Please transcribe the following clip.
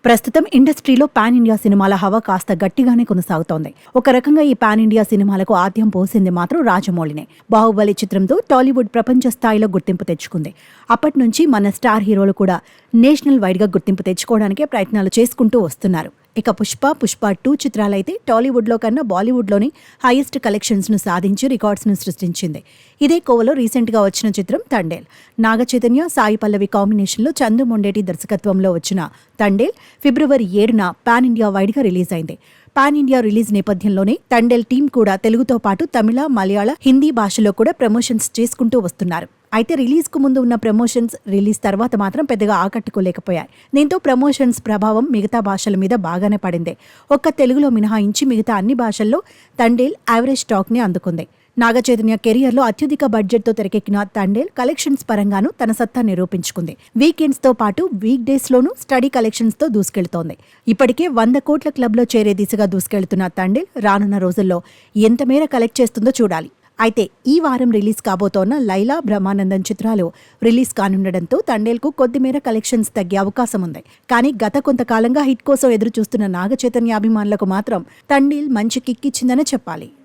ప్రస్తుతం ఇండస్ట్రీలో pan India సినిమాల హవా కాస్త గట్టిగానే కొనసాగుతోంది. ఒక రకంగా ఈ పాన్ ఇండియా సినిమాలకు ఆద్యం పోసింది మాత్రం రాజమౌళినే. బాహుబలి చిత్రంతో టాలీవుడ్ ప్రపంచ స్థాయిలో గుర్తింపు తెచ్చుకుంది. అప్పటి నుంచి మన స్టార్ హీరోలు కూడా నేషనల్ వైడ్ గా గుర్తింపు తెచ్చుకోవడానికే ప్రయత్నాలు చేసుకుంటూ వస్తున్నారు. ఇక పుష్ప 2 చిత్రాలైతే టాలీవుడ్లో కన్నా బాలీవుడ్లోని హైయెస్ట్ కలెక్షన్స్ను సాధించి రికార్డ్స్ను సృష్టించింది. ఇదే కోవలో రీసెంట్గా వచ్చిన చిత్రం తండేల్. నాగ చైతన్య, సాయి పల్లవి కాంబినేషన్లో చందు మొండేటి దర్శకత్వంలో వచ్చిన తండేల్ ఫిబ్రవరి 7న పాన్ ఇండియా వైడ్గా రిలీజ్ అయింది. పాన్ ఇండియా రిలీజ్ నేపథ్యంలోనే తండేల్ టీం కూడా తెలుగుతో పాటు తమిళ, మలయాళ, హిందీ భాషలో కూడా ప్రమోషన్స్ చేసుకుంటూ వస్తున్నారు. అయితే రిలీజ్ కు ముందు ఉన్న ప్రమోషన్స్ రిలీజ్ తర్వాత మాత్రం పెద్దగా ఆకట్టుకోలేకపోయాయి. దీంతో ప్రమోషన్స్ ప్రభావం మిగతా భాషల మీద బాగానే పడింది. ఒక్క తెలుగులో మినహాయించి మిగతా అన్ని భాషల్లో తండేల్ యావరేజ్ టాక్ ని అందుకుంది. నాగ చైతన్య కెరియర్లో అత్యధిక బడ్జెట్తో తెరకెక్కిన తండేల్ కలెక్షన్స్ పరంగానూ తన సత్తా నిరూపించుకుంది. వీకెండ్స్తో పాటు వీక్ డేస్లోనూ స్టడీ కలెక్షన్స్తో దూసుకెళ్తోంది. ఇప్పటికే 100 కోట్ల క్లబ్లో చేరే దిశగా దూసుకెళ్తున్న తండేల్ రానున్న రోజుల్లో ఎంత మేర కలెక్ట్ చేస్తుందో చూడాలి. అయితే ఈ వారం రిలీజ్ కాబోతోన్న లైలా, బ్రహ్మానందన్ చిత్రాలు రిలీజ్ కానుండడంతో తండేల్కు కొద్దిమేర కలెక్షన్స్ తగ్గే అవకాశం ఉంది. కానీ గత కొంతకాలంగా హిట్ కోసం ఎదురు చూస్తున్న నాగ చైతన్య అభిమానులకు మాత్రం తండేల్ మంచి కిక్ ఇచ్చిందనే చెప్పాలి.